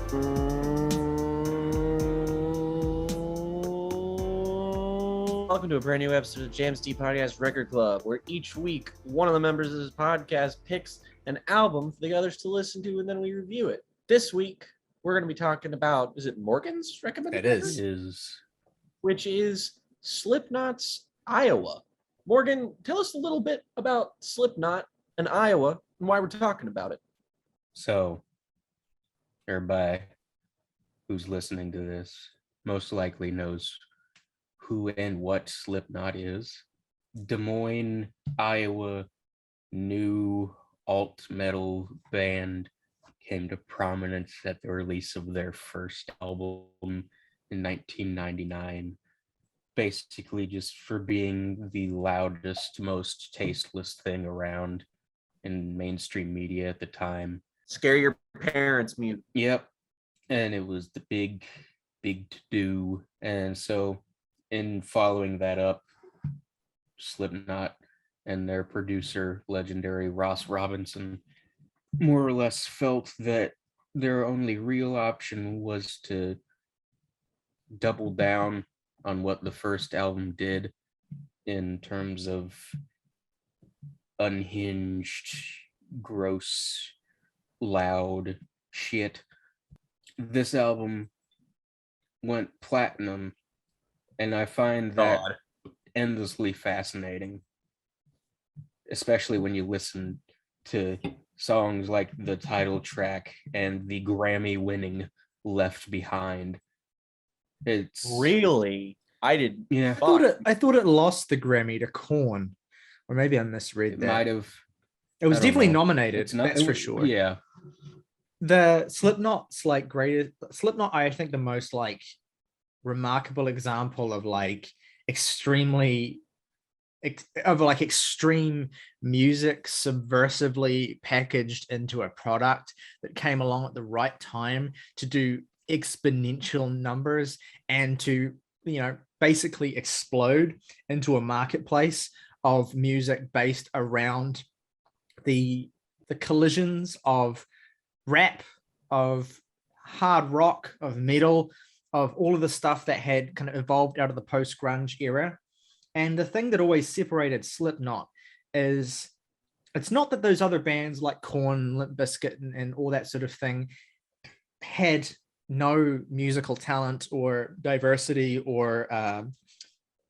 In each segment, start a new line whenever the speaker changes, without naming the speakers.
Welcome to a brand new episode of Jam's D Podcast Record Club, where each week one of the members of this podcast picks an album for the others to listen to, and then we review it. This week, we're going to be talking about, is it Morgan's recommended?
It is.
Which is Slipknot's Iowa. Morgan, tell us a little bit about Slipknot and Iowa and why we're talking about it.
So, everybody who's listening to this most likely knows who and what Slipknot is. Des Moines, Iowa, new alt metal band came to prominence at the release of their first album in 1999, basically just for being the loudest, most tasteless thing around in mainstream media at the time.
Scare your parents mute.
Yep. And it was the big to do. And so in following that up, Slipknot and their producer, legendary Ross Robinson, more or less felt that their only real option was to double down on what the first album did in terms of unhinged, gross, loud shit. This album went platinum, and I find that endlessly fascinating, especially when you listen to songs like the title track and the Grammy-winning Left Behind. It's
really, I did.
Yeah,
I thought it lost the Grammy to Korn, or maybe I misread
it
that.
might have.
It was definitely
know.
nominated. That's for sure.
Yeah,
the Slipknot's like greatest Slipknot. I think the most like remarkable example of like extreme music subversively packaged into a product that came along at the right time to do exponential numbers and to, you know, basically explode into a marketplace of music based around the collisions of rap, of hard rock, of metal, of all of the stuff that had kind of evolved out of the post-grunge era. And the thing that always separated Slipknot is it's not that those other bands like Korn, Limp Bizkit, and all that sort of thing had no musical talent or diversity or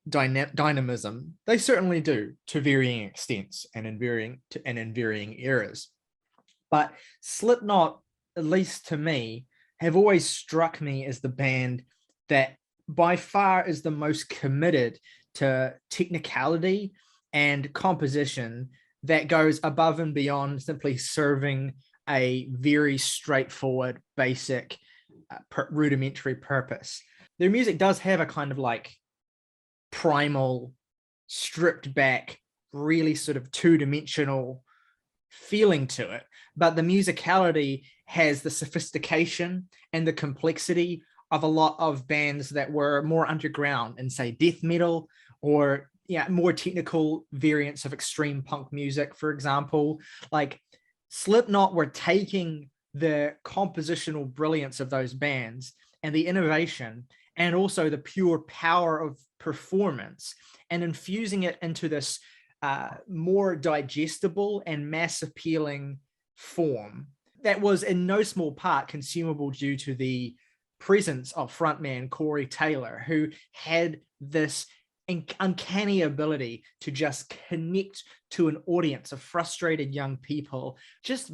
dynamism. They certainly do, to varying extents and in varying eras. But Slipknot, at least to me, have always struck me as the band that by far is the most committed to technicality and composition that goes above and beyond simply serving a very straightforward, basic, rudimentary purpose. Their music does have a kind of like primal, stripped back, really sort of two-dimensional feeling to it, but the musicality has the sophistication and the complexity of a lot of bands that were more underground and say death metal or more technical variants of extreme punk music, for example. Like Slipknot were taking the compositional brilliance of those bands and the innovation and also the pure power of performance and infusing it into this more digestible and mass appealing form that was in no small part consumable due to the presence of frontman Corey Taylor, who had this uncanny ability to just connect to an audience of frustrated young people just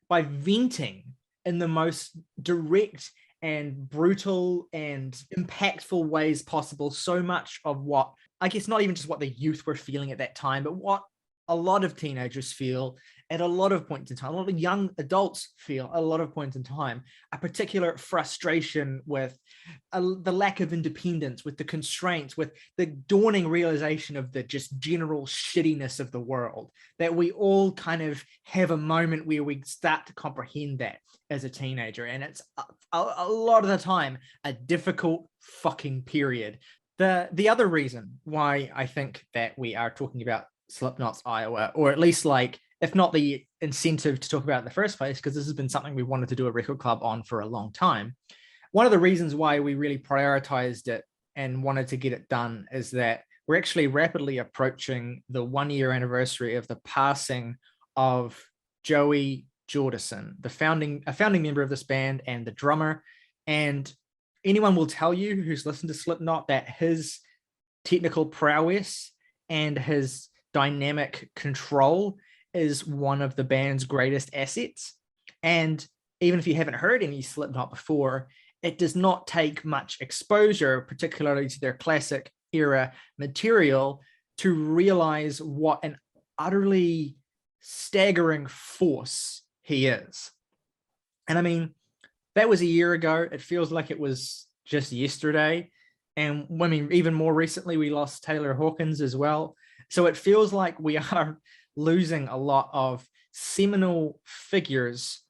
by venting in the most direct and brutal and impactful ways possible so much of what, I guess not even just what the youth were feeling at that time, but what a lot of teenagers feel at a lot of points in time, a lot of young adults feel at a lot of points in time, a particular frustration with the lack of independence, with the constraints, with the dawning realization of the just general shittiness of the world, that we all kind of have a moment where we start to comprehend that as a teenager. And it's a lot of the time a difficult fucking period. The other reason why I think that we are talking about Slipknot's Iowa, or at least like if not the incentive to talk about it in the first place, because this has been something we wanted to do a record club on for a long time. One of the reasons why we really prioritized it and wanted to get it done is that we're actually rapidly approaching the 1-year anniversary of the passing of Joey Jordison, a founding member of this band and the drummer. And anyone will tell you who's listened to Slipknot that his technical prowess and his dynamic control is one of the band's greatest assets. And even if you haven't heard any Slipknot before, it does not take much exposure, particularly to their classic era material, to realize what an utterly staggering force he is. And I mean, that was a year ago. It feels like it was just yesterday. And I mean, even more recently, we lost Taylor Hawkins as well. So it feels like we are losing a lot of seminal figures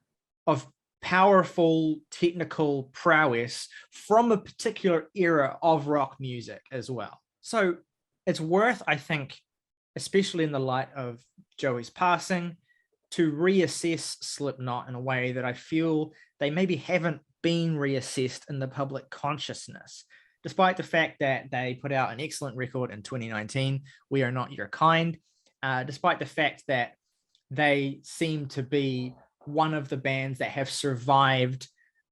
of powerful technical prowess from a particular era of rock music as well. So it's worth, I think, especially in the light of Joey's passing, to reassess Slipknot in a way that I feel they maybe haven't been reassessed in the public consciousness. Despite the fact that they put out an excellent record in 2019, We Are Not Your Kind, despite the fact that they seem to be one of the bands that have survived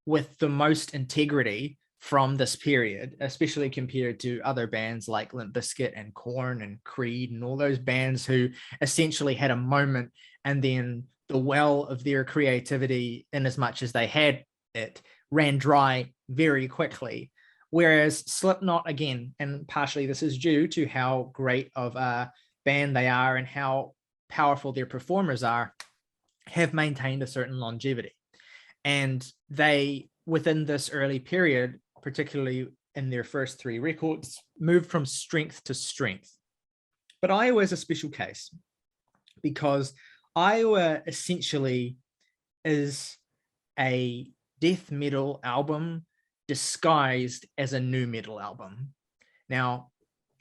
with the most integrity from this period, especially compared to other bands like Limp Bizkit and Korn and Creed and all those bands who essentially had a moment and then the well of their creativity, in as much as they had it, ran dry very quickly. Whereas Slipknot, again, and partially this is due to how great of a band they are and how powerful their performers are, have maintained a certain longevity. And they, within this early period, particularly in their first 3 records, moved from strength to strength. But Iowa is a special case because Iowa essentially is a death metal album disguised as a nu metal album. Now,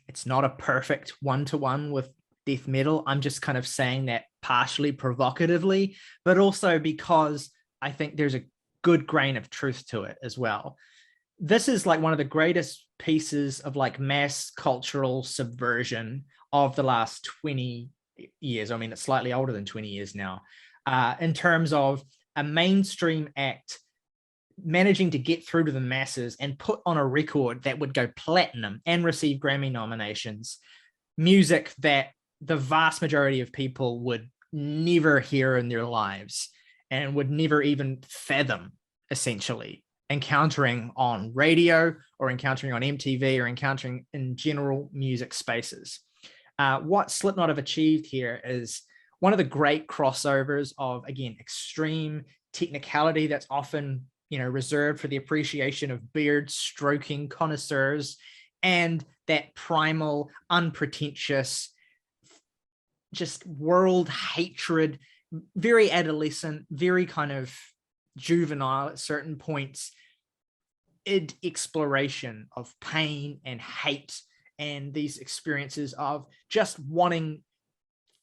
it's not a perfect one-to-one with death metal. I'm just kind of saying that partially provocatively, but also because I think there's a good grain of truth to it as well. This is like one of the greatest pieces of like mass cultural subversion of the last 20 years. I mean, it's slightly older than 20 years now, in terms of a mainstream act managing to get through to the masses and put on a record that would go platinum and receive Grammy nominations, music that the vast majority of people would never hear in their lives and would never even fathom, essentially, encountering on radio or encountering on MTV or encountering in general music spaces. What Slipknot have achieved here is one of the great crossovers of, again, extreme technicality that's often, reserved for the appreciation of beard stroking connoisseurs, and that primal, unpretentious, just world hatred, very adolescent, very kind of juvenile at certain points, exploration of pain and hate and these experiences of just wanting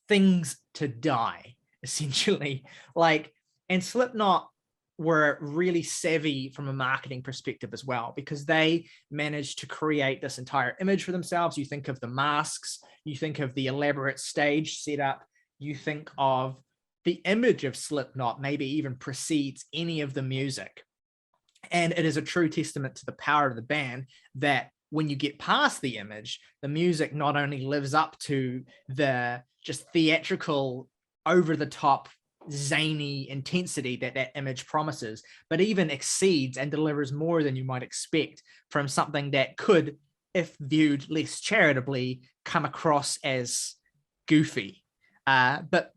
things to die, essentially. And Slipknot were really savvy from a marketing perspective as well, because they managed to create this entire image for themselves. You think of the masks, you think of the elaborate stage setup, you think of the image of Slipknot maybe even precedes any of the music. And it is a true testament to the power of the band that when you get past the image, the music not only lives up to the just theatrical, over-the-top, zany intensity that that image promises, but even exceeds and delivers more than you might expect from something that could, if viewed less charitably, come across as goofy. But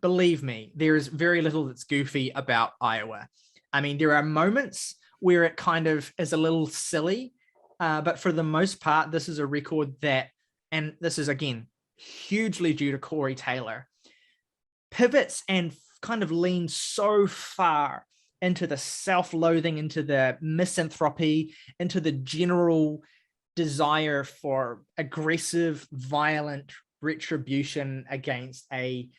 believe me, there is very little that's goofy about Iowa. I mean, there are moments where it kind of is a little silly, but for the most part, this is a record that, and this is, again, hugely due to Corey Taylor, pivots and kind of leans so far into the self-loathing, into the misanthropy, into the general desire for aggressive, violent retribution against a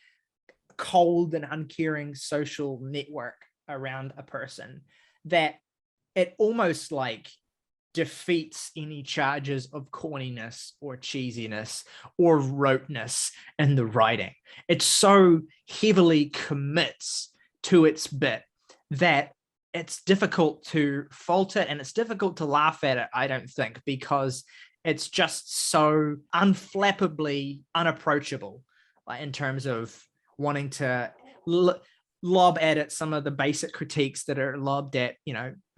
cold and uncaring social network around a person that it almost like defeats any charges of corniness or cheesiness or roteness in the writing. It so heavily commits to its bit that it's difficult to fault it, and it's difficult to laugh at it, I don't think, because it's just so unflappably unapproachable, like in terms of wanting to lob at it some of the basic critiques that are lobbed at,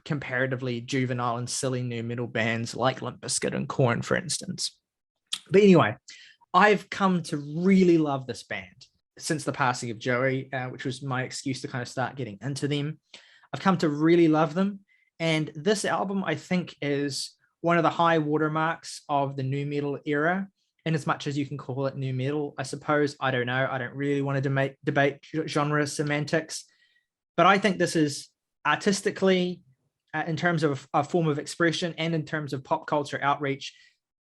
comparatively juvenile and silly new metal bands like Limp Bizkit and Korn, for instance. But anyway, I've come to really love this band since the passing of Joey, which was my excuse to kind of start getting into them. I've come to really love them. And this album, I think, is one of the high watermarks of the new metal era, in as much as you can call it new metal, I suppose. I don't know. I don't really want to debate genre semantics. But I think this is artistically, in terms of a form of expression and in terms of pop culture outreach,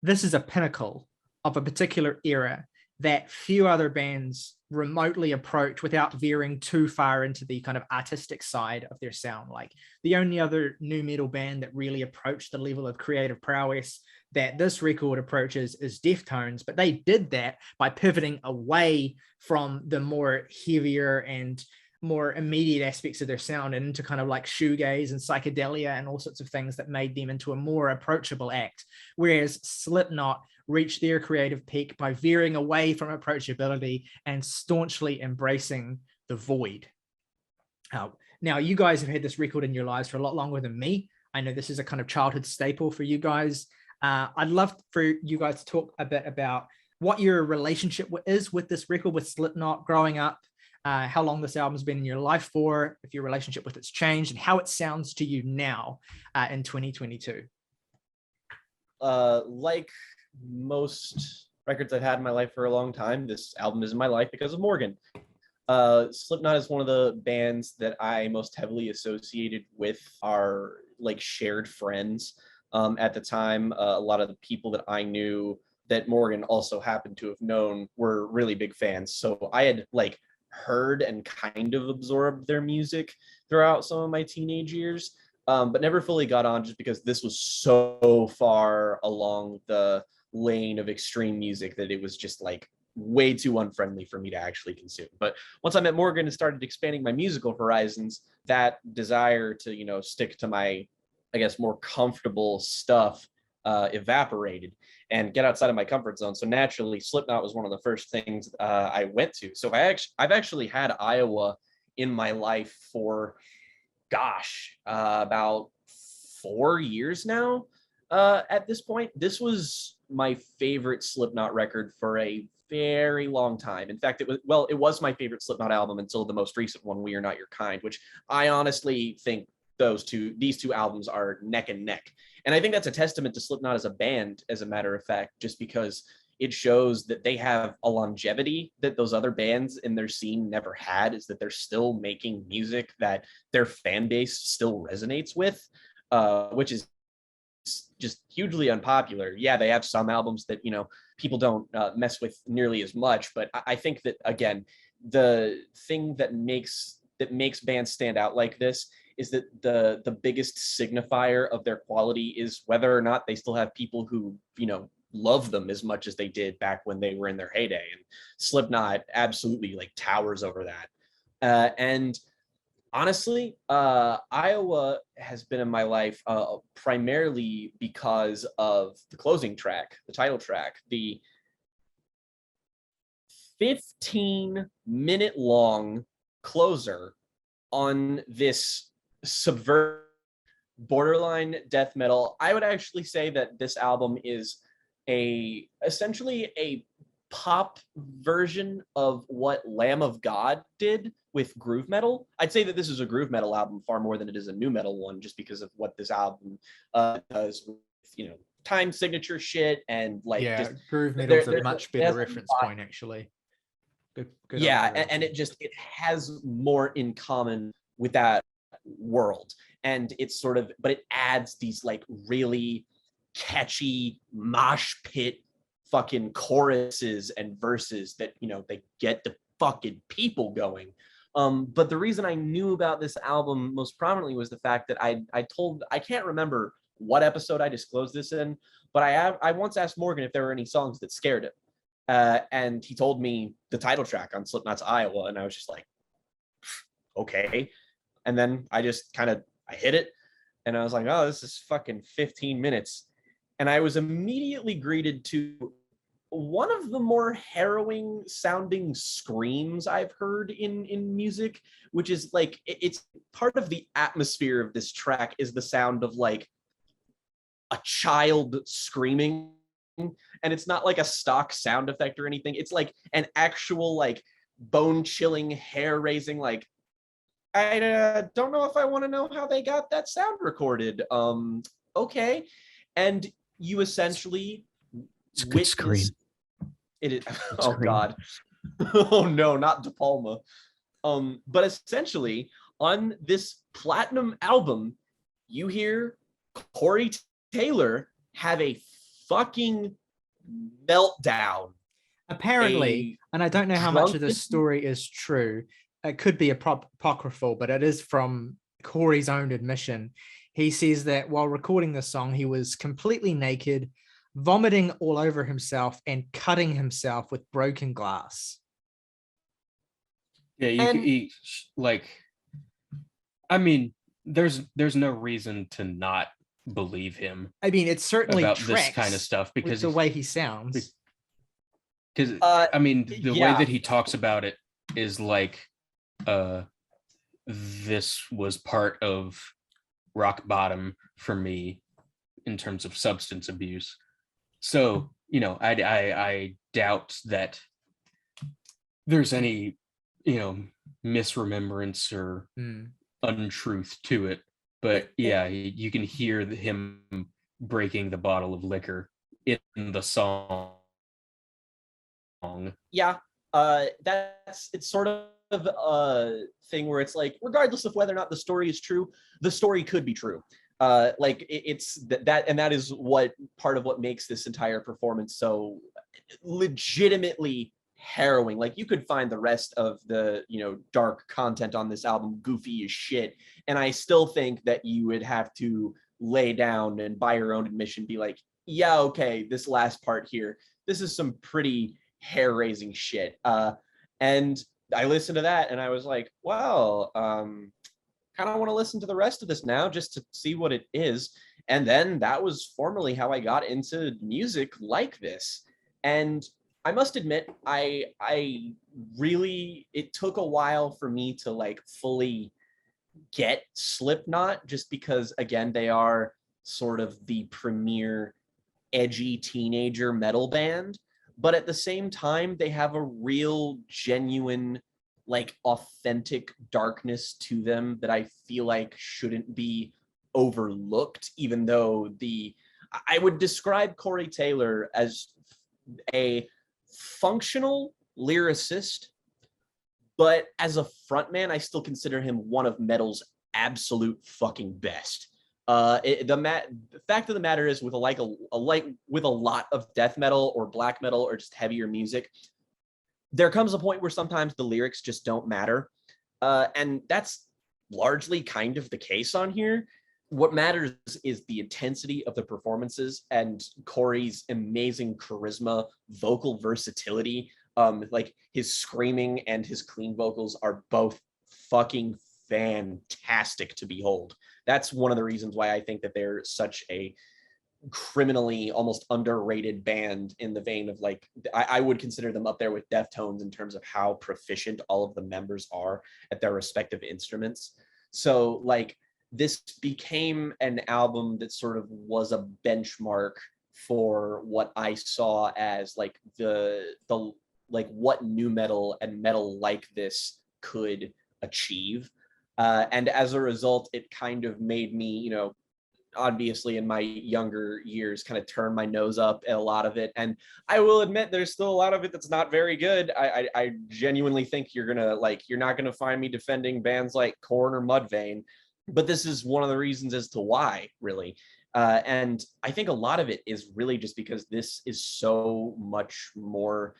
this is a pinnacle of a particular era that few other bands remotely approach without veering too far into the kind of artistic side of their sound. Like the only other new metal band that really approached the level of creative prowess that this record approaches is Deftones, but they did that by pivoting away from the more heavier and more immediate aspects of their sound and into kind of like shoegaze and psychedelia and all sorts of things that made them into a more approachable act. Whereas Slipknot reached their creative peak by veering away from approachability and staunchly embracing the void. Now, you guys have had this record in your lives for a lot longer than me. I know this is a kind of childhood staple for you guys. I'd love for you guys to talk a bit about what your relationship is with this record, with Slipknot growing up, how long this album's been in your life for, if your relationship with it's changed, and how it sounds to you now in 2022.
Like most records I've had in my life for a long time, this album is in my life because of Morgan. Slipknot is one of the bands that I most heavily associated with our like shared friends. At the time, a lot of the people that I knew that Morgan also happened to have known were really big fans. So I had like heard and kind of absorbed their music throughout some of my teenage years, but never fully got on just because this was so far along the lane of extreme music that it was just like way too unfriendly for me to actually consume. But once I met Morgan and started expanding my musical horizons, that desire to, stick to my, I guess, more comfortable stuff evaporated and get outside of my comfort zone. So naturally, Slipknot was one of the first things I went to. So I've actually had Iowa in my life for, about 4 years now. At this point, this was my favorite Slipknot record for a very long time. In fact, it was my favorite Slipknot album until the most recent one, We Are Not Your Kind, which I honestly think these two albums are neck and neck. And I think that's a testament to Slipknot as a band, as a matter of fact, just because it shows that they have a longevity that those other bands in their scene never had, is that they're still making music that their fan base still resonates with, which is just hugely unpopular. Yeah, they have some albums that, people don't mess with nearly as much, but I think that, again, the thing that makes bands stand out like this is that the biggest signifier of their quality is whether or not they still have people who, love them as much as they did back when they were in their heyday. And Slipknot absolutely like towers over that. And honestly, Iowa has been in my life primarily because of the closing track, the title track, the 15-minute long closer on this borderline death metal. I would actually say that this album is essentially a pop version of what Lamb of God did with groove metal. I'd say that this is a groove metal album far more than it is a new metal one, just because of what this album does with, time signature shit and like,
yeah, groove metal's a much better reference point, actually. Good
yeah, and it has more in common with that world, and it's but it adds these like really catchy mosh pit fucking choruses and verses that they get fucking people going. But the reason I knew about this album most prominently was the fact that I can't remember what episode I disclosed this in, but I once asked Morgan if there were any songs that scared him. And he told me the title track on Slipknot's Iowa, and I was just like, okay. And then I hit it, and I was like, oh, this is fucking 15 minutes. And I was immediately greeted to one of the more harrowing sounding screams I've heard in music, which is like, it's part of the atmosphere of this track is the sound of like a child screaming. And it's not like a stock sound effect or anything. It's like an actual like bone chilling, hair raising, like, I don't know if I want to know how they got that sound recorded. Okay. And you essentially
It's a good scream.
It is. Oh God. Oh no, not De Palma. But essentially on this platinum album, you hear Corey Taylor have a fucking meltdown.
Apparently, and I don't know how much of this story is true. It could be apocryphal, but it is from Corey's own admission. He says that while recording the song, he was completely naked, vomiting all over himself, and cutting himself with broken glass.
Yeah, I mean, there's no reason to not believe him.
I mean, it certainly
about
tracks
this kind of stuff because
the way he sounds.
Because I mean, the way that he talks about it is like, this was part of rock bottom for me in terms of substance abuse. So, you know, I doubt that there's any, you know, misremembrance or untruth to it. But yeah, you can hear him breaking the bottle of liquor in the song.
Yeah, it's sort of a thing where it's like, regardless of whether or not the story is true, the story could be true. It's that, and that is what part of what makes this entire performance so legitimately harrowing. Like, you could find the rest of the, you know, dark content on this album goofy as shit, and I still think that you would have to lay down and, by your own admission, be like, yeah, okay, this last part here, this is some pretty hair-raising shit. And I listened to that and I was like, well, kind of want to listen to the rest of this now just to see what it is. And then that was formerly how I got into music like this. And I must admit, I really, it took a while for me to like fully get Slipknot, just because, again, they are sort of the premier edgy teenager metal band. But at the same time, they have a real, genuine, like, authentic darkness to them that I feel like shouldn't be overlooked, even though I would describe Corey Taylor as a functional lyricist, but as a frontman, I still consider him one of metal's absolute fucking best. The fact of the matter is, with with a lot of death metal or black metal or just heavier music, there comes a point where sometimes the lyrics just don't matter, and that's largely kind of the case on here. What matters is the intensity of the performances and Corey's amazing charisma, vocal versatility. Like, his screaming and his clean vocals are both fucking fantastic to behold. That's one of the reasons why I think that they're such a criminally almost underrated band, in the vein of, like, I would consider them up there with Deftones in terms of how proficient all of the members are at their respective instruments. So, like, this became an album that sort of was a benchmark for what I saw as like the like what new metal and metal like this could achieve. And as a result, it kind of made me, you know, obviously in my younger years, kind of turn my nose up at a lot of it. And I will admit, there's still a lot of it that's not very good. I genuinely think you're not gonna find me defending bands like Korn or Mudvayne, but this is one of the reasons as to why, really. And I think a lot of it is really just because this is so much more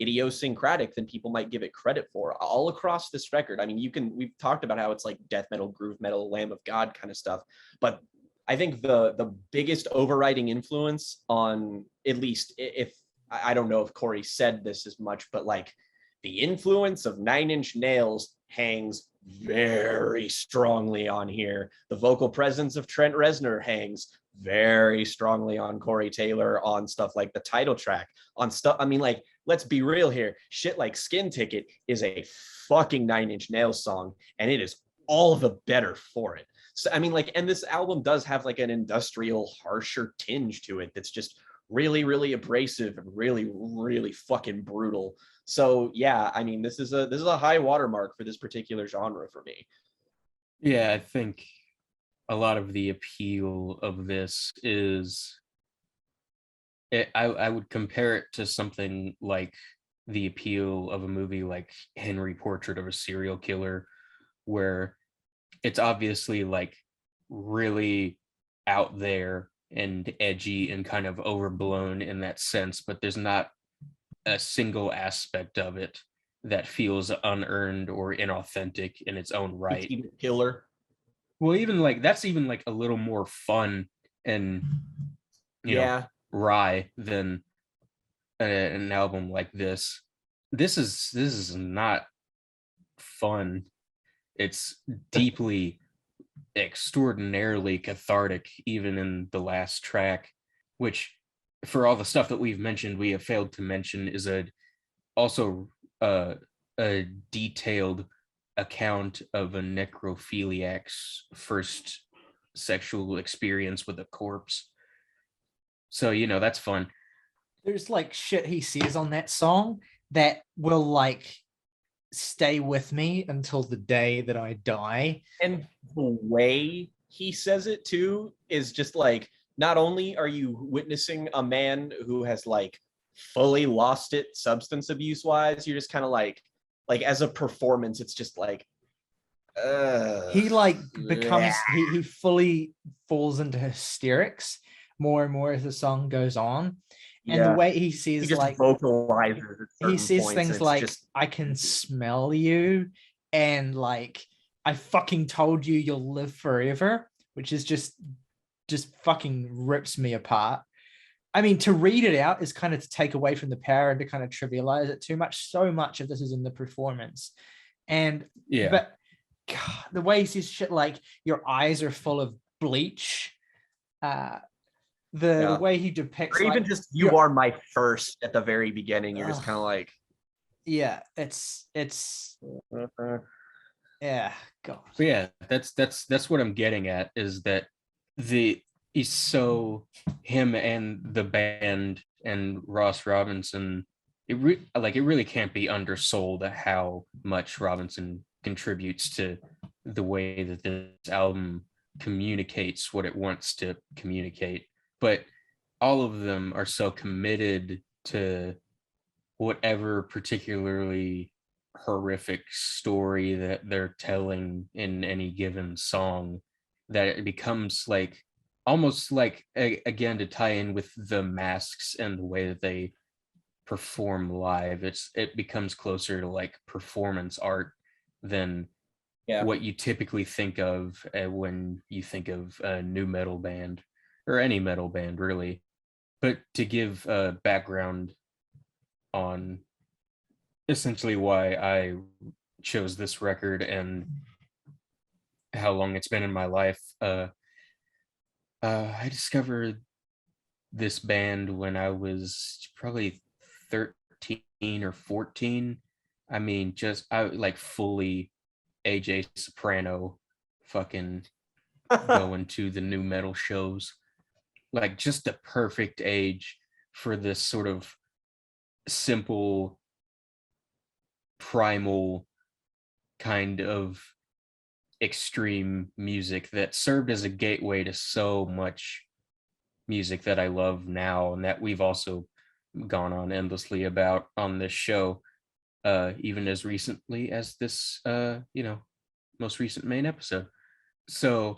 idiosyncratic than people might give it credit for all across this record. I mean, we've talked about how it's like death metal, groove metal, Lamb of God kind of stuff, but I think the biggest overriding influence on, at least if I don't know if Corey said this as much, but like the influence of Nine Inch Nails hangs very strongly on here. The vocal presence of Trent Reznor hangs very strongly on Corey Taylor, on stuff like the title track, on stuff. I mean, like, let's be real here. Shit like Skin Ticket is a fucking Nine Inch Nails song, and it is all the better for it. So, I mean, like, and this album does have like an industrial, harsher tinge to it that's just really, really abrasive and really, really fucking brutal. So yeah, I mean, this is a high watermark for this particular genre for me.
Yeah, I think a lot of the appeal of this is I would compare it to something like the appeal of a movie like Henry Portrait of a Serial Killer, where it's obviously like really out there and edgy and kind of overblown in that sense, but there's not a single aspect of it that feels unearned or inauthentic in its own right.
Killer.
Well, even like that's even like a little more fun and you know wry than an album like this. This is not fun. It's deeply, extraordinarily cathartic, even in the last track, which, for all the stuff that we've mentioned, we have failed to mention is also a detailed account of a necrophiliac's first sexual experience with a corpse. So, that's fun.
There's like shit he says on that song that will like stay with me until the day that I die.
And the way he says it too is just like, not only are you witnessing a man who has like fully lost it substance abuse wise, you're just kind of like as a performance, it's just like
he like becomes he fully falls into hysterics more and more as the song goes on. And the way he says,
he just
like,
vocalizes,
he says things like, just, I can smell you, and like, I fucking told you you'll live forever, which is just fucking rips me apart. I mean, to read it out is kind of to take away from the power and to kind of trivialize it too much. So much of this is in the performance. And but God, the way he says shit like, your eyes are full of bleach, the way he depicts,
or even like, just you are my first at the very beginning, you're just kind of like,
yeah, it's yeah, God.
But yeah, that's what I'm getting at, is that he's so, him and the band and Ross Robinson, it really can't be undersold how much Robinson contributes to the way that this album communicates what it wants to communicate. But all of them are so committed to whatever particularly horrific story that they're telling in any given song, that it becomes like almost like, again, to tie in with the masks and the way that they perform live, it becomes closer to like performance art than what you typically think of when you think of a new metal band or any metal band, really. But to give background on essentially why I chose this record and how long it's been in my life, I discovered this band when I was probably 13 or 14. I mean, I like fully AJ Soprano fucking going to the new metal shows. Like, just the perfect age for this sort of simple, primal kind of extreme music that served as a gateway to so much music that I love now, and that we've also gone on endlessly about on this show, even as recently as this most recent main episode. So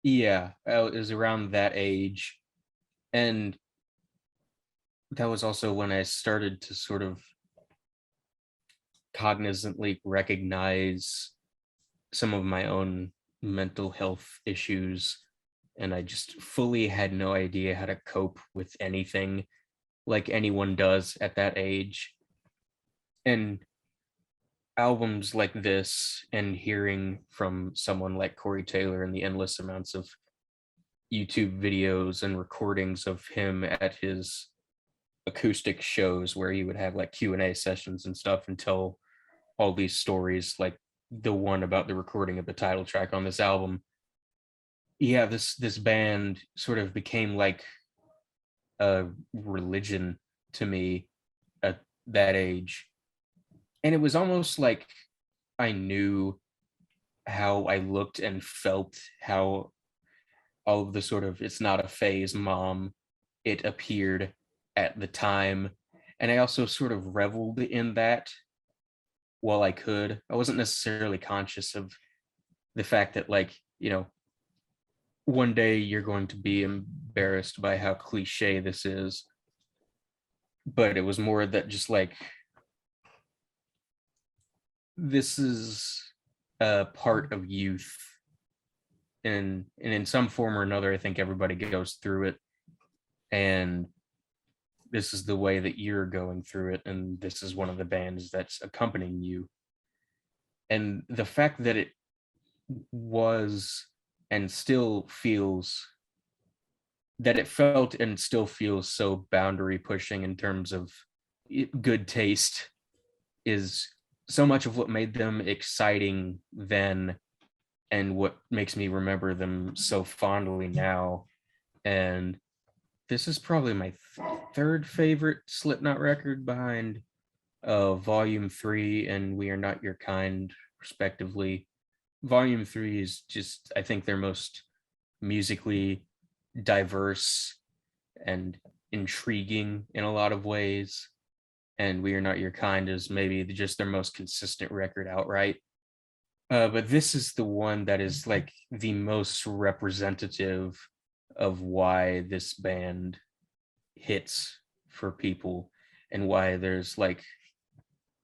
yeah, I was around that age, and that was also when I started to sort of cognizantly recognize some of my own mental health issues, and I just fully had no idea how to cope with anything like anyone does at that age. And albums like this, and hearing from someone like Corey Taylor and the endless amounts of YouTube videos and recordings of him at his acoustic shows where he would have like Q&A sessions and stuff and tell all these stories, like the one about the recording of the title track on this album. Yeah, this band sort of became like a religion to me at that age. And it was almost like I knew how I looked and felt, how all of the sort of "it's not a phase, mom," it appeared at the time. And I also sort of reveled in that while I could. I wasn't necessarily conscious of the fact that, like, one day you're going to be embarrassed by how cliche this is. But it was more that just like, this is a part of youth. And in some form or another, I think everybody goes through it. And this is the way that you're going through it. And this is one of the bands that's accompanying you. And the fact that it was and still feels, that it felt and still feels so boundary pushing in terms of good taste, is so much of what made them exciting then and what makes me remember them so fondly now. And this is probably my third favorite Slipknot record, behind Volume 3 and We Are Not Your Kind, respectively. Volume 3 is just, I think, their most musically diverse and intriguing in a lot of ways. And We Are Not Your Kind is maybe just their most consistent record outright. But this is the one that is like the most representative of why this band hits for people, and why there's like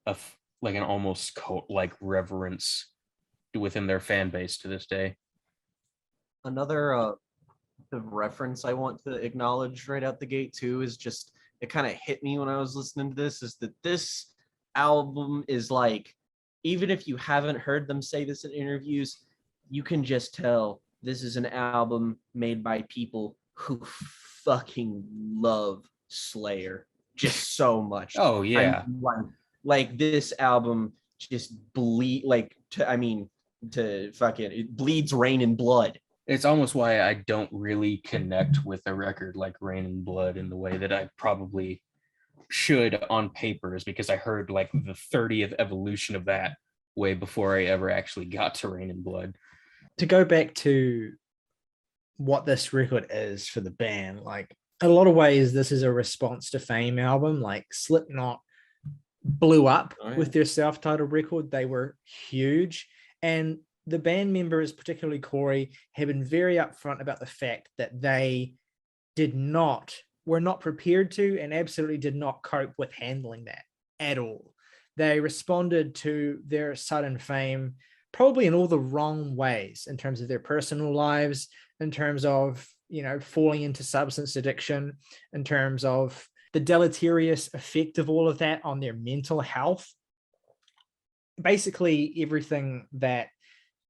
like an almost cult like reverence within their fan base to this day.
Another the reference I want to acknowledge right out the gate too is just, it kind of hit me when I was listening to this, is that this album is like, even if you haven't heard them say this in interviews, you can just tell this is an album made by people who fucking love Slayer just so much.
Oh yeah.
Like this album just to fucking, it bleeds rain and blood.
It's almost why I don't really connect with a record like Rain and Blood in the way that I probably should on paper, is because I heard like the 30th evolution of that way before I ever actually got to Rain and Blood.
To go back to what this record is for the band, like in a lot of ways, this is a response to Fame album. Like Slipknot blew up with their self-titled record. They were huge. And the band members, particularly Corey, have been very upfront about the fact that they were not prepared to, and absolutely did not cope with handling that at all. They responded to their sudden fame probably in all the wrong ways, in terms of their personal lives, in terms of, falling into substance addiction, in terms of the deleterious effect of all of that on their mental health. Basically, everything that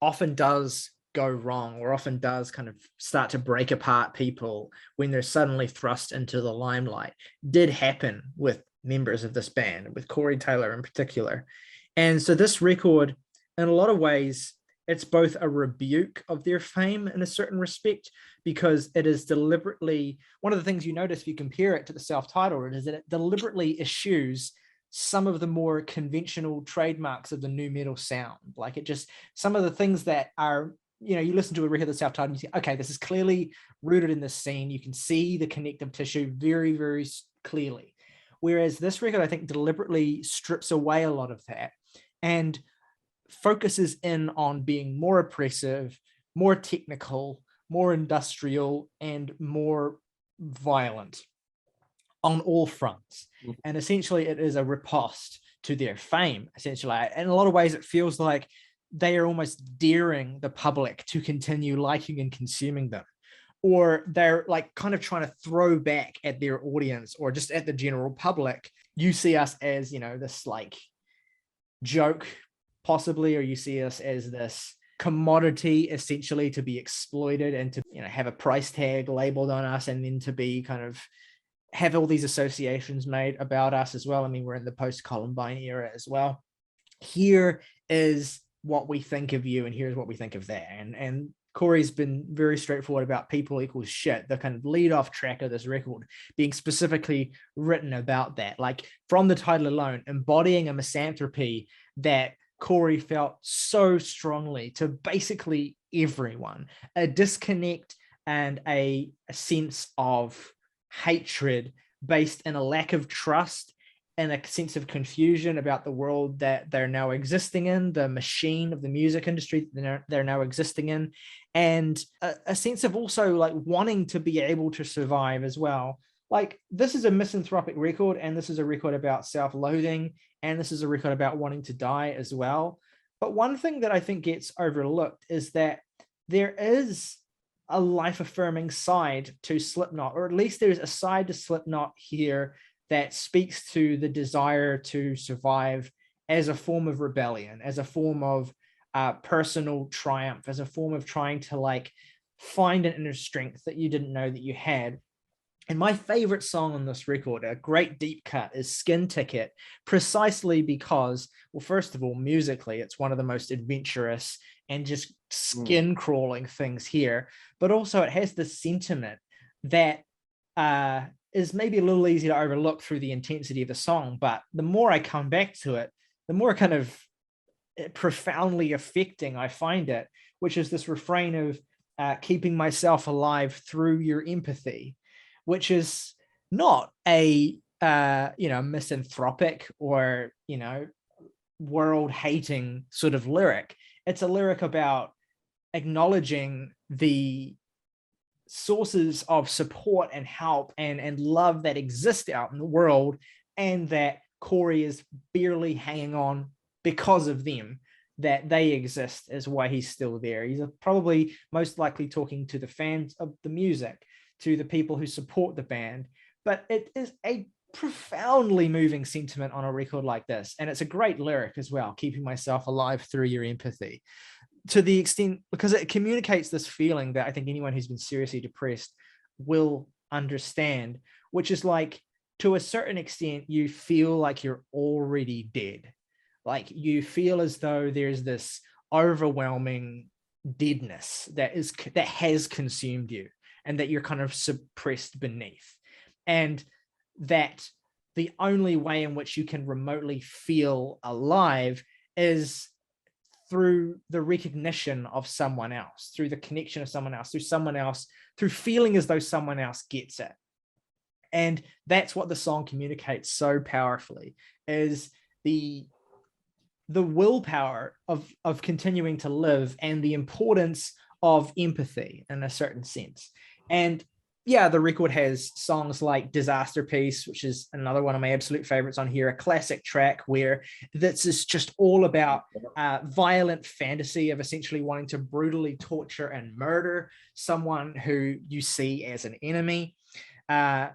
often does go wrong, or often does kind of start to break apart people when they're suddenly thrust into the limelight, did happen with members of this band, with Corey Taylor in particular. And so this record, in a lot of ways, it's both a rebuke of their fame in a certain respect, because it is deliberately, one of the things you notice if you compare it to the self-titled, is that it deliberately eschews some of the more conventional trademarks of the nu metal sound. Like it just, some of the things that are, you listen to a record that's self-titled and you say, okay, this is clearly rooted in this scene. You can see the connective tissue very, very clearly. Whereas this record, I think, deliberately strips away a lot of that and focuses in on being more oppressive, more technical, more industrial, and more violent. on all fronts.
Mhm.
And essentially it is a riposte to their fame, essentially. In a lot of ways, it feels like they are almost daring the public to continue liking and consuming them, or they're like kind of trying to throw back at their audience or just at the general public. You see us as, you know, this like joke possibly, or you see us as this commodity essentially to be exploited and to, you know, have a price tag labeled on us, and then to be kind of have all these associations made about us as well. I mean, we're in the post-Columbine era as well. Here is what we think of you, and here's what we think of that. And Corey's been very straightforward about people equals shit, the kind of lead off track of this record being specifically written about that, like from the title alone, embodying a misanthropy that Corey felt so strongly to basically everyone, a disconnect and a sense of hatred based in a lack of trust and a sense of confusion about the world that they're now existing in, the machine of the music industry they're now existing in, and a sense of also like wanting to be able to survive as well. Like, this is a misanthropic record, and this is a record about self-loathing, and this is a record about wanting to die as well. But one thing that I think gets overlooked is that there is a life-affirming side to Slipknot, or at least there's a side to Slipknot here that speaks to the desire to survive as a form of rebellion, as a form of personal triumph, as a form of trying to like find an inner strength that you didn't know that you had. And my favorite song on this record, a great deep cut, is Skin Ticket, precisely because, well, first of all, musically, it's one of the most adventurous and just skin crawling things here. But also it has this sentiment that is maybe a little easy to overlook through the intensity of the song. But the more I come back to it, the more kind of profoundly affecting I find it, which is this refrain of keeping myself alive through your empathy, which is not a misanthropic or world hating sort of lyric. It's a lyric about acknowledging the sources of support and help and love that exist out in the world, and that Corey is barely hanging on because of them, that they exist is why he's still there. He's probably most likely talking to the fans of the music, to the people who support the band. But it is a profoundly moving sentiment on a record like this. And it's a great lyric as well, keeping myself alive through your empathy, to the extent because it communicates this feeling that I think anyone who's been seriously depressed will understand, which is like, to a certain extent, you feel like you're already dead. Like, you feel as though there's this overwhelming deadness that has consumed you, and that you're kind of suppressed beneath. And that the only way in which you can remotely feel alive is through the recognition of someone else, through the connection of someone else, through feeling as though someone else gets it. And that's what the song communicates so powerfully, is the willpower of continuing to live, and the importance of empathy in a certain sense. And yeah, the record has songs like Disaster Piece, which is another one of my absolute favorites on here, a classic track where this is just all about violent fantasy of essentially wanting to brutally torture and murder someone who you see as an enemy.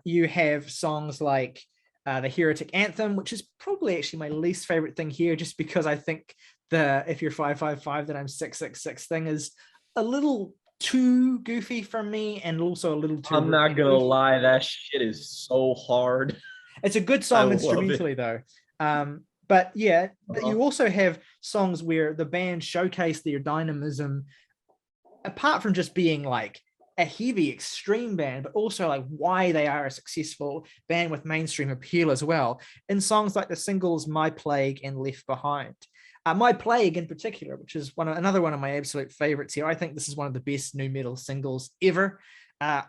You have songs like the Heretic Anthem, which is probably actually my least favorite thing here, just because I think the If You're 555 that I'm 666 thing is a little too goofy for me, and also a little too...
I'm not gonna lie, that shit is so hard.
It's a good song instrumentally though. But yeah, you also have songs where the band showcase their dynamism, apart from just being like a heavy extreme band, but also like why they are a successful band with mainstream appeal as well, in songs like the singles My Plague and Left Behind. My Plague in particular, which is another one of my absolute favorites here. I think this is one of the best nu metal singles ever.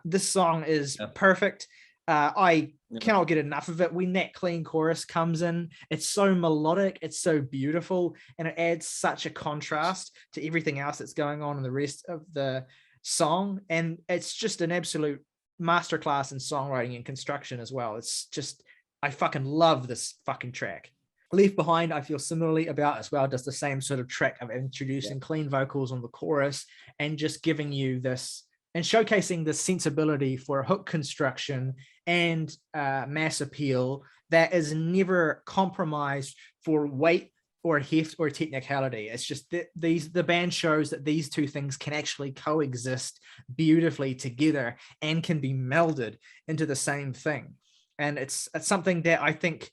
This song is perfect. I cannot get enough of it. When that clean chorus comes in, it's so melodic, it's so beautiful, and it adds such a contrast to everything else that's going on in the rest of the song. And it's just an absolute masterclass in songwriting and construction as well. It's just, I fucking love this fucking track. Left Behind, I feel similarly about as well, does the same sort of trick of introducing clean vocals on the chorus and just giving you this and showcasing the sensibility for hook construction and mass appeal that is never compromised for weight or heft or technicality. It's just that the band shows that these two things can actually coexist beautifully together and can be melded into the same thing. And it's something that I think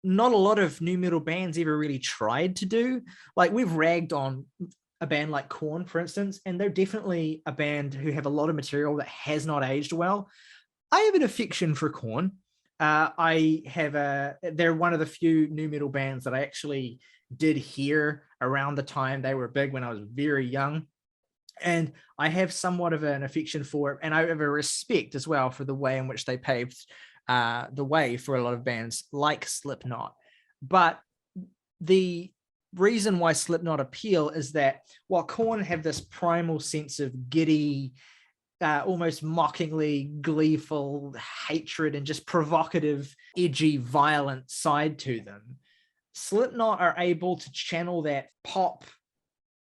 not a lot of nu metal bands ever really tried to do. Like, we've ragged on a band like Korn, for instance, and they're definitely a band who have a lot of material that has not aged well. I have an affection for Korn. They're one of the few nu metal bands that I actually did hear around the time they were big when I was very young. And I have somewhat of an affection for it, and I have a respect as well for the way in which they paved the way for a lot of bands like Slipknot. But the reason why Slipknot appeal is that while Korn have this primal sense of giddy, almost mockingly gleeful hatred and just provocative, edgy, violent side to them, Slipknot are able to channel that pop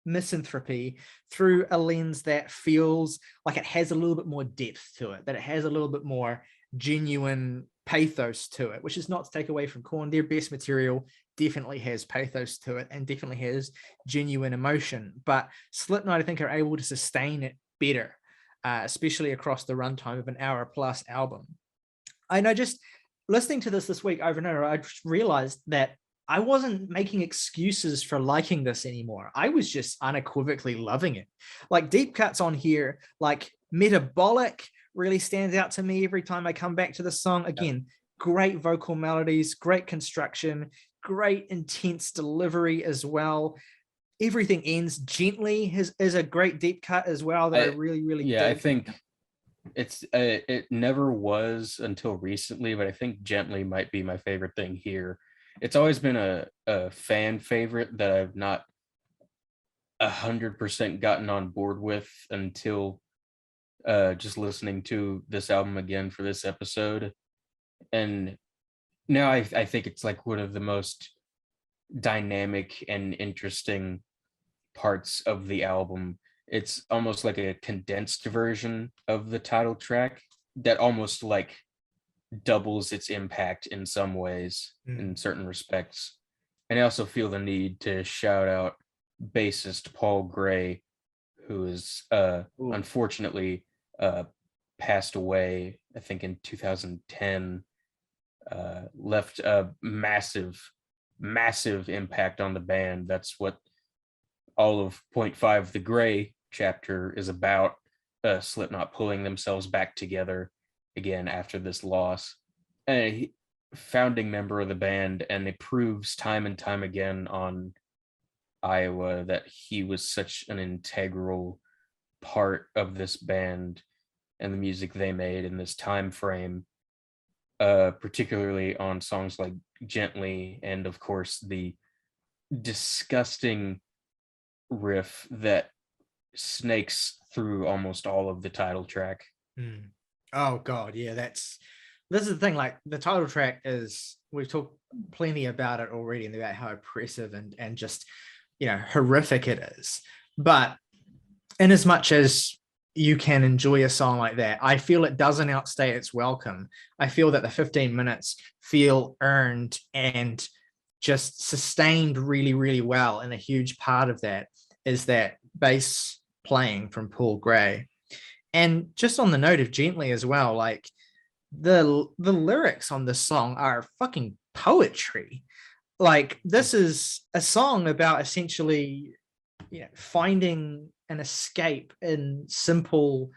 misanthropy through a lens that feels like it has a little bit more depth to it, that it has a little bit more genuine pathos to it, which is not to take away from Korn. Their best material definitely has pathos to it and definitely has genuine emotion. But Slipknot, I think, are able to sustain it better, especially across the runtime of an hour plus album. I know, just listening to this week over and over, I just realized that I wasn't making excuses for liking this anymore. I was just unequivocally loving it. Like, deep cuts on here, like Metabolic really stands out to me every time I come back to the song. Again, great vocal melodies, great construction, great intense delivery as well. Everything Ends Gently is a great deep cut as well that I really dig.
I think it never was until recently, but I think Gently might be my favorite thing here. It's always been a fan favorite that I've not 100% gotten on board with until just listening to this album again for this episode. And now I think it's like one of the most dynamic and interesting parts of the album. It's almost like a condensed version of the title track that almost like doubles its impact in some ways, in certain respects. And I also feel the need to shout out bassist Paul Gray, who is unfortunately passed away, I think in 2010, left a massive impact on the band. That's what all of Point 5, the Gray chapter, is about. Slipknot pulling themselves back together again after this loss. And founding member of the band, and it proves time and time again on Iowa that he was such an integral part of this band and the music they made in this time frame, particularly on songs like Gently, and of course the disgusting riff that snakes through almost all of the title track.
Oh god, yeah, this is the thing. Like, the title track is, we've talked plenty about it already and about how oppressive and just, horrific it is. But in as much as you can enjoy a song like that, I feel it doesn't outstay its welcome. I feel that the 15 minutes feel earned and just sustained really, really well. And a huge part of that is that bass playing from Paul Gray. And just on the note of Gently as well, like, the lyrics on this song are fucking poetry. Like, this is a song about essentially, finding an escape in simple,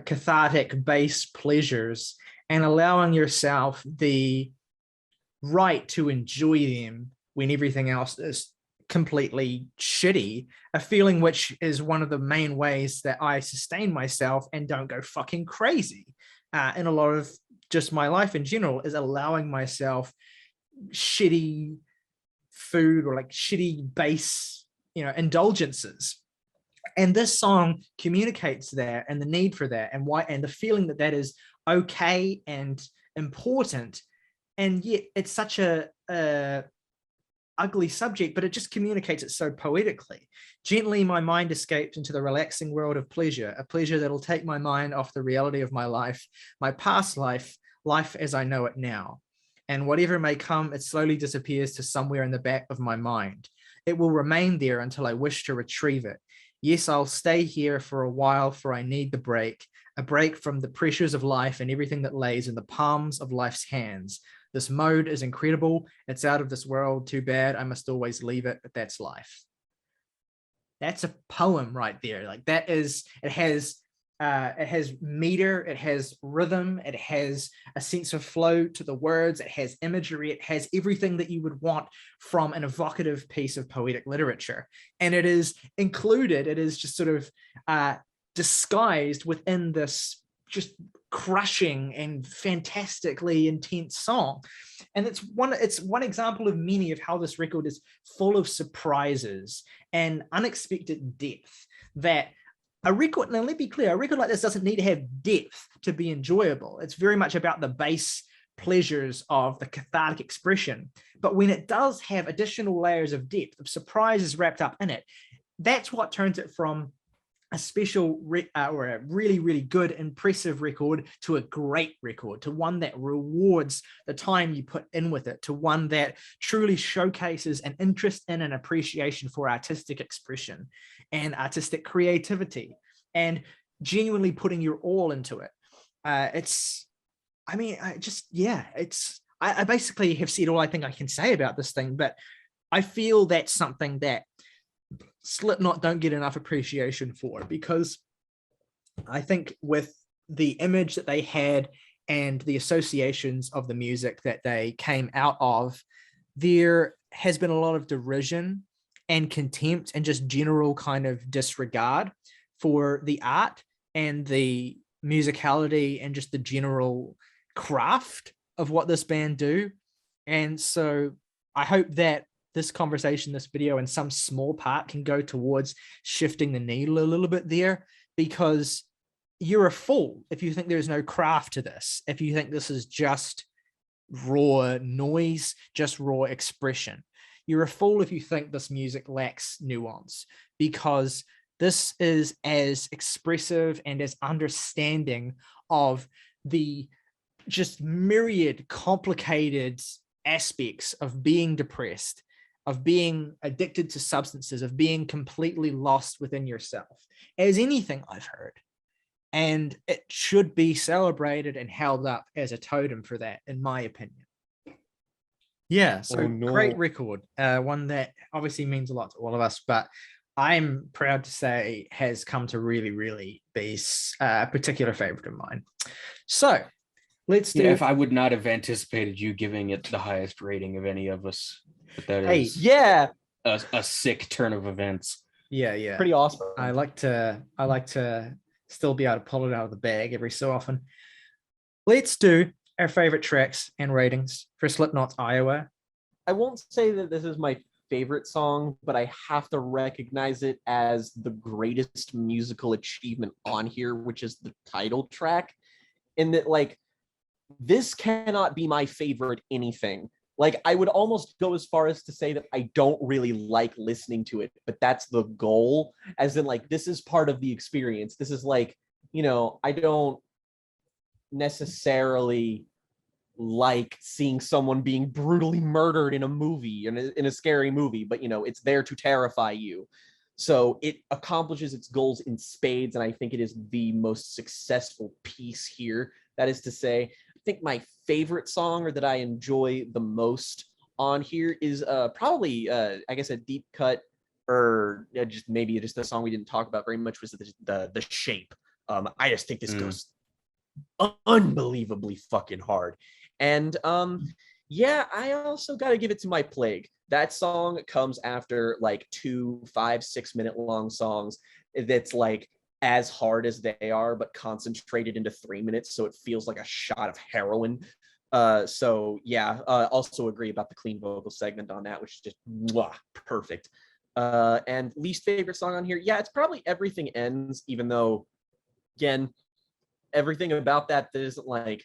cathartic bass pleasures and allowing yourself the right to enjoy them when everything else is completely shitty, a feeling which is one of the main ways that I sustain myself and don't go fucking crazy in a lot of just my life in general, is allowing myself shitty food or like shitty bass, indulgences. And this song communicates that, and the need for that, and why, and the feeling that that is okay and important. And yet it's such a ugly subject, but it just communicates it so poetically. Gently, my mind escapes into the relaxing world of pleasure, a pleasure that'll take my mind off the reality of my life, my past life, life as I know it now. And whatever may come, it slowly disappears to somewhere in the back of my mind. It will remain there until I wish to retrieve it. Yes, I'll stay here for a while, for I need the break, a break from the pressures of life and everything that lays in the palms of life's hands. This mode is incredible. It's out of this world. Too bad. I must always leave it, but that's life. That's a poem right there. Like that is, it has meter, it has rhythm, it has a sense of flow to the words, it has imagery, it has everything that you would want from an evocative piece of poetic literature. And it is included, it is just sort of disguised within this just crushing and fantastically intense song. And it's one example of many of how this record is full of surprises and unexpected depth. That a record, now let me be clear, a record like this doesn't need to have depth to be enjoyable. It's very much about the base pleasures of the cathartic expression. But when it does have additional layers of depth, of surprises wrapped up in it, that's what turns it from a special or a really, really good, impressive record to a great record, to one that rewards the time you put in with it, to one that truly showcases an interest in and appreciation for artistic expression and artistic creativity and genuinely putting your all into it. I basically have said all I think I can say about this thing, but I feel that's something that Slipknot don't get enough appreciation for, because I think with the image that they had and the associations of the music that they came out of, there has been a lot of derision and contempt and just general kind of disregard for the art and the musicality and just the general craft of what this band do. And so I hope that this conversation, this video, in some small part can go towards shifting the needle a little bit there, because you're a fool if you think there's no craft to this, if you think this is just raw noise, just raw expression. You're a fool if you think this music lacks nuance, because this is as expressive and as understanding of the just myriad complicated aspects of being depressed, of being addicted to substances, of being completely lost within yourself, as anything I've heard. And it should be celebrated and held up as a totem for that, in my opinion. Yeah, so great record. One that obviously means a lot to all of us, but I'm proud to say has come to really, really be a particular favorite of mine. So let's do.
Yeah, if I would not have anticipated you giving it the highest rating of any of us. But that is a sick turn of events.
Yeah.
Pretty awesome.
I like to still be able to pull it out of the bag every so often. Let's do our favorite tracks and ratings for Slipknot's Iowa.
I won't say that this is my favorite song, but I have to recognize it as the greatest musical achievement on here, which is the title track. In that, like, this cannot be my favorite anything. Like, I would almost go as far as to say that I don't really like listening to it, but that's the goal. As in, like, this is part of the experience. This is like, I don't necessarily like seeing someone being brutally murdered in a movie, in a scary movie, but, it's there to terrify you. So it accomplishes its goals in spades, and I think it is the most successful piece here. That is to say, I think my favorite song, or that I enjoy the most on here, is probably, I guess, a deep cut, or just maybe just a song we didn't talk about very much, was the Shape. I just think this goes unbelievably fucking hard. And I also got to give it to My Plague. That song comes after like 2 5-6 minute long songs that's like as hard as they are, but concentrated into 3 minutes, so it feels like a shot of heroin. Also agree about the clean vocal segment on that, which is just perfect. And least favorite song on here, yeah, it's probably Everything Ends, even though, again, everything about that isn't like,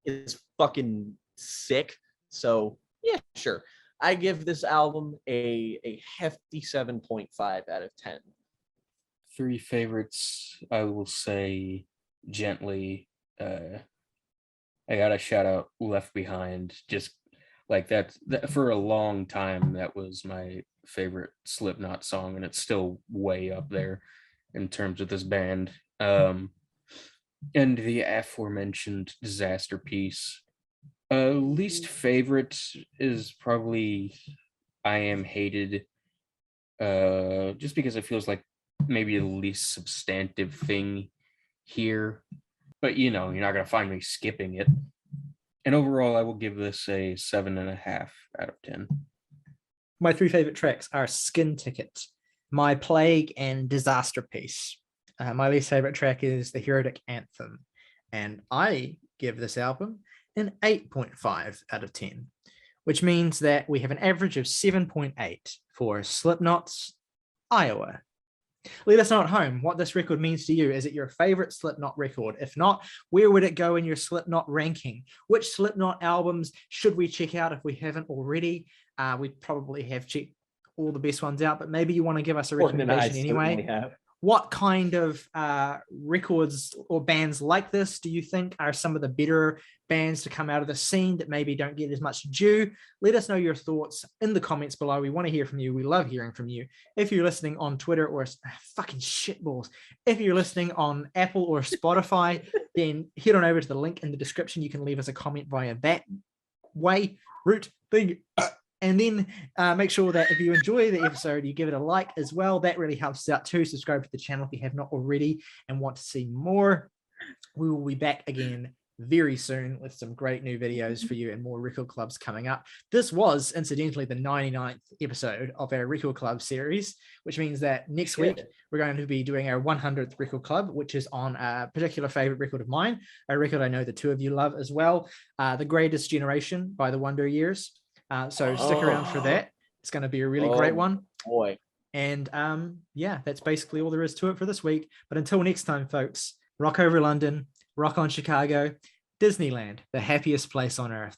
is fucking sick. So yeah, sure. I give this album a hefty 7.5 out of 10.
3 favorites, I will say gently. I gotta shout out Left Behind. Just like that for a long time, that was my favorite Slipknot song, and it's still way up there in terms of this band. And the aforementioned Disaster Piece. Least favorite is probably I Am Hated, just because it feels like maybe the least substantive thing here. But you're not gonna find me skipping it. And overall, I will give this a 7.5 out of 10.
My 3 favorite tracks are Skin Ticket, My Plague, and Disaster Piece. My least favorite track is The Heretic Anthem, and I give this album an 8.5 out of 10, which means that we have an average of 7.8 for Slipknot's Iowa. Let us know at home what this record means to you. Is it your favorite Slipknot record? If not, where would it go in your Slipknot ranking? Which Slipknot albums should we check out if we haven't already? We probably have checked all the best ones out, but maybe you want to give us a recommendation anyway. What kind of records or bands like this do you think are some of the better bands to come out of the scene that maybe don't get as much due? Let us know your thoughts in the comments below. We want to hear from you. We love hearing from you. If you're listening on Twitter or fucking shitballs, if you're listening on Apple or Spotify, then head on over to the link in the description. You can leave us a comment via that route thing. And then make sure that if you enjoy the episode, you give it a like as well. That really helps us out too. Subscribe to the channel if you have not already and want to see more. We will be back again very soon with some great new videos for you and more record clubs coming up. This was incidentally the 99th episode of our record club series, which means that next week we're going to be doing our 100th record club, which is on a particular favorite record of mine, a record I know the two of you love as well, The Greatest Generation by the Wonder Years. So stick around for that. It's going to be a really great one.
Boy.
And yeah, that's basically all there is to it for this week. But until next time, folks, rock over London, rock on Chicago, Disneyland, the happiest place on earth.